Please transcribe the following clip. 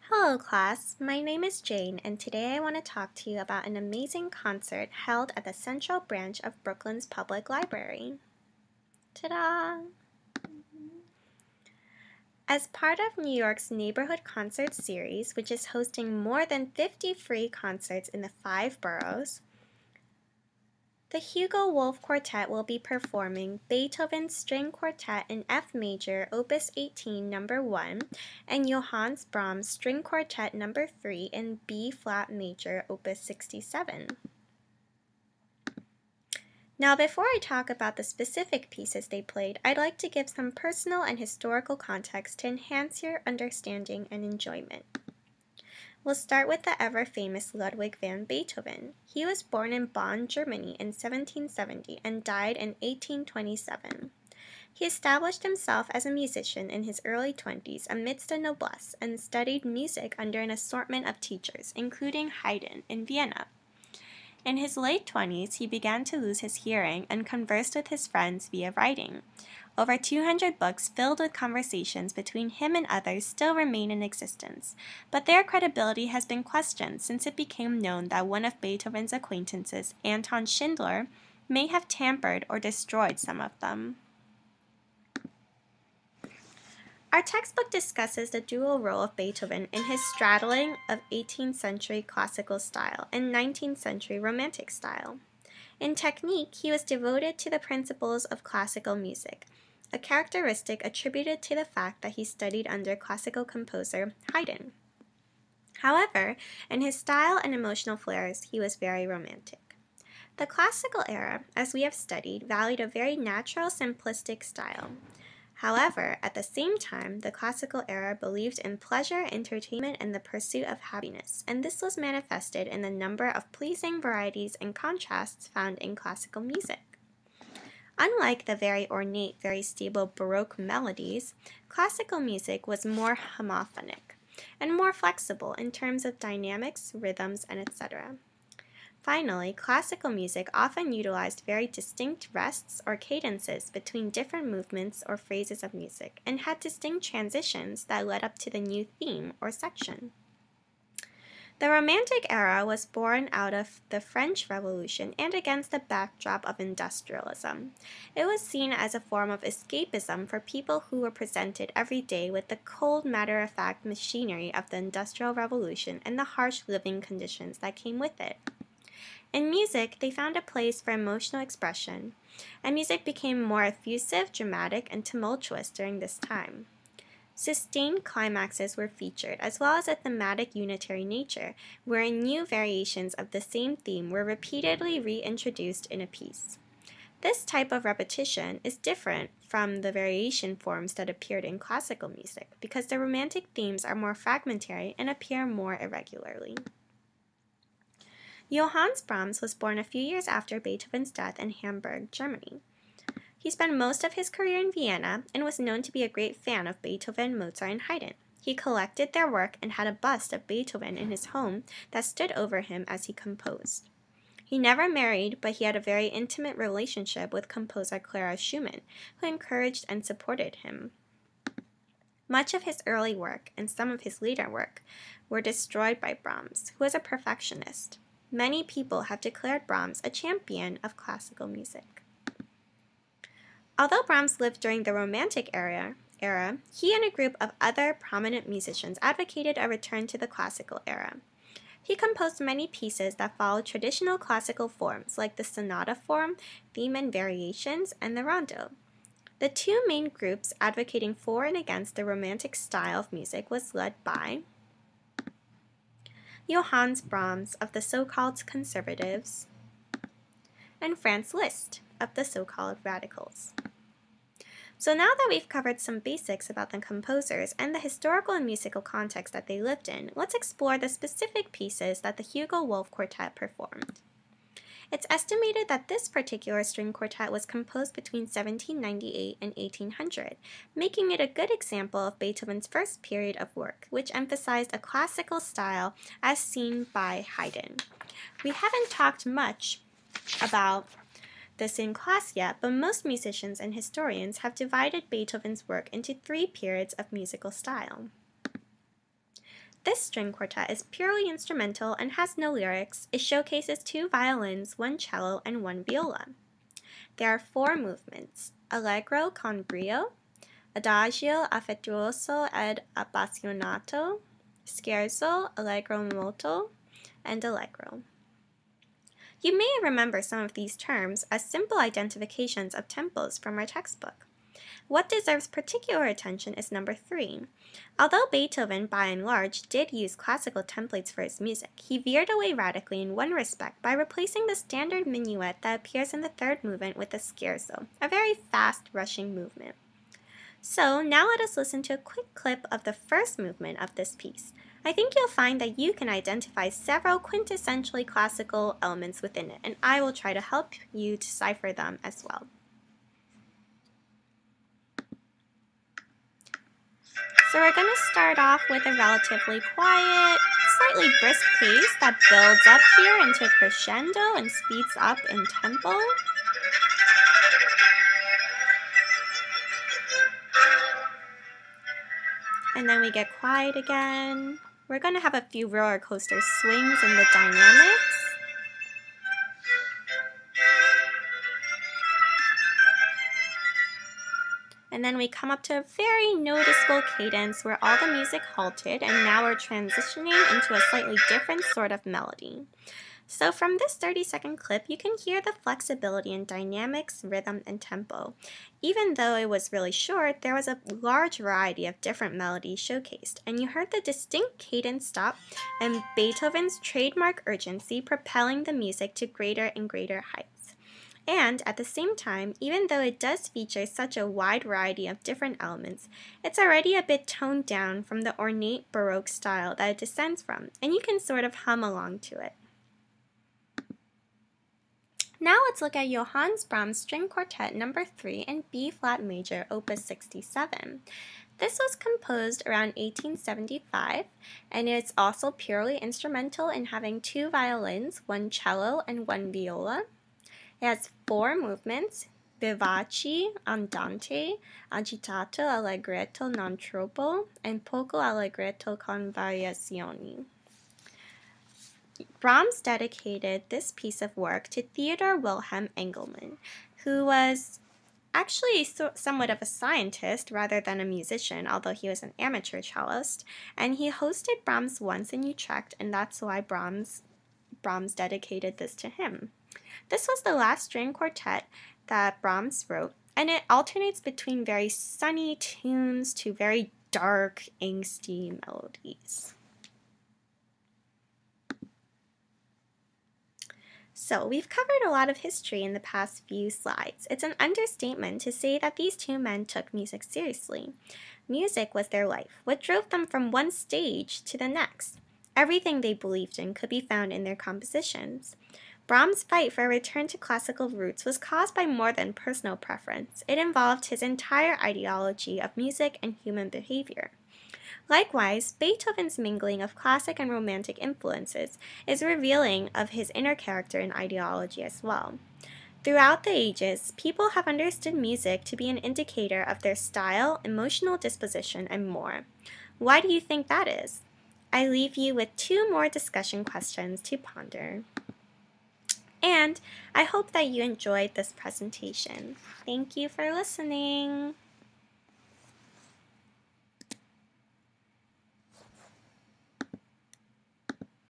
Hello class, my name is Jane and today I want to talk to you about an amazing concert held at the Central Branch of Brooklyn's Public Library. Ta-da! As part of New York's Neighborhood Concert Series, which is hosting more than 50 free concerts in the 5 boroughs, the Hugo Wolf Quartet will be performing Beethoven's String Quartet in F Major, Opus 18, No. 1, and Johannes Brahms String Quartet No. 3 in B-flat Major, Opus 67. Now, before I talk about the specific pieces they played, I'd like to give some personal and historical context to enhance your understanding and enjoyment. We'll start with the ever-famous Ludwig van Beethoven. He was born in Bonn, Germany in 1770 and died in 1827. He established himself as a musician in his early 20s amidst the noblesse and studied music under an assortment of teachers, including Haydn in Vienna. In his late 20s, he began to lose his hearing and conversed with his friends via writing. Over 200 books filled with conversations between him and others still remain in existence, but their credibility has been questioned since it became known that one of Beethoven's acquaintances, Anton Schindler, may have tampered or destroyed some of them. Our textbook discusses the dual role of Beethoven in his straddling of 18th century classical style and 19th century romantic style. In technique, he was devoted to the principles of classical music, a characteristic attributed to the fact that he studied under classical composer Haydn. However, in his style and emotional flares, he was very romantic. The classical era, as we have studied, valued a very natural, simplistic style. However, at the same time, the classical era believed in pleasure, entertainment, and the pursuit of happiness, and this was manifested in the number of pleasing varieties and contrasts found in classical music. Unlike the very ornate, very stable Baroque melodies, classical music was more homophonic and more flexible in terms of dynamics, rhythms, and etc. Finally, classical music often utilized very distinct rests or cadences between different movements or phrases of music and had distinct transitions that led up to the new theme or section. The Romantic era was born out of the French Revolution and against the backdrop of industrialism. It was seen as a form of escapism for people who were presented every day with the cold, matter-of-fact machinery of the Industrial Revolution and the harsh living conditions that came with it. In music, they found a place for emotional expression, and music became more effusive, dramatic, and tumultuous during this time. Sustained climaxes were featured, as well as a thematic unitary nature, wherein new variations of the same theme were repeatedly reintroduced in a piece. This type of repetition is different from the variation forms that appeared in classical music, because the romantic themes are more fragmentary and appear more irregularly. Johannes Brahms was born a few years after Beethoven's death in Hamburg, Germany. He spent most of his career in Vienna and was known to be a great fan of Beethoven, Mozart, and Haydn. He collected their work and had a bust of Beethoven in his home that stood over him as he composed. He never married, but he had a very intimate relationship with composer Clara Schumann, who encouraged and supported him. Much of his early work and some of his later work were destroyed by Brahms, who was a perfectionist. Many people have declared Brahms a champion of classical music. Although Brahms lived during the Romantic era, he and a group of other prominent musicians advocated a return to the classical era. He composed many pieces that followed traditional classical forms like the sonata form, theme and variations, and the rondo. The two main groups advocating for and against the Romantic style of music was led by Johannes Brahms of the so-called conservatives, and Franz Liszt of the so-called radicals. So now that we've covered some basics about the composers and the historical and musical context that they lived in, let's explore the specific pieces that the Hugo Wolf Quartet performed. It's estimated that this particular string quartet was composed between 1798 and 1800, making it a good example of Beethoven's first period of work, which emphasized a classical style as seen by Haydn. We haven't talked much about this in class yet, but most musicians and historians have divided Beethoven's work into 3 periods of musical style. This string quartet is purely instrumental and has no lyrics. It showcases 2 violins, 1 cello, and 1 viola. There are 4 movements: Allegro con brio, Adagio affettuoso ed appassionato, Scherzo, Allegro molto, and Allegro. You may remember some of these terms as simple identifications of tempos from our textbook. What deserves particular attention is number 3. Although Beethoven, by and large, did use classical templates for his music, he veered away radically in one respect by replacing the standard minuet that appears in the 3rd movement with a scherzo, a very fast, rushing movement. So now let us listen to a quick clip of the 1st movement of this piece. I think you'll find that you can identify several quintessentially classical elements within it, and I will try to help you decipher them as well. So we're going to start off with a relatively quiet, slightly brisk pace that builds up here into a crescendo and speeds up in tempo. And then we get quiet again. We're going to have a few roller coaster swings in the dynamics. And then we come up to a very noticeable cadence where all the music halted, and now we're transitioning into a slightly different sort of melody. So from this 30-second clip, you can hear the flexibility in dynamics, rhythm, and tempo. Even though it was really short, there was a large variety of different melodies showcased, and you heard the distinct cadence stop and Beethoven's trademark urgency propelling the music to greater and greater heights. And at the same time, even though it does feature such a wide variety of different elements, it's already a bit toned down from the ornate Baroque style that it descends from, and you can sort of hum along to it. Now let's look at Johannes Brahms String Quartet No. 3 in B-flat major, Opus 67. This was composed around 1875, and it's also purely instrumental in having 2 violins, 1 cello, and 1 viola. It has 4 movements: vivace, andante, agitato, allegretto non troppo, and poco allegretto con variazioni. Brahms dedicated this piece of work to Theodor Wilhelm Engelmann, who was actually somewhat of a scientist rather than a musician, although he was an amateur cellist, and he hosted Brahms once in Utrecht, and that's why Brahms dedicated this to him. This was the last string quartet that Brahms wrote, and it alternates between very sunny tunes to very dark, angsty melodies. So we've covered a lot of history in the past few slides. It's an understatement to say that these 2 men took music seriously. Music was their life, what drove them from one stage to the next. Everything they believed in could be found in their compositions. Brahms' fight for a return to classical roots was caused by more than personal preference. It involved his entire ideology of music and human behavior. Likewise, Beethoven's mingling of classic and romantic influences is revealing of his inner character and ideology as well. Throughout the ages, people have understood music to be an indicator of their style, emotional disposition, and more. Why do you think that is? I leave you with 2 more discussion questions to ponder. And I hope that you enjoyed this presentation. Thank you for listening.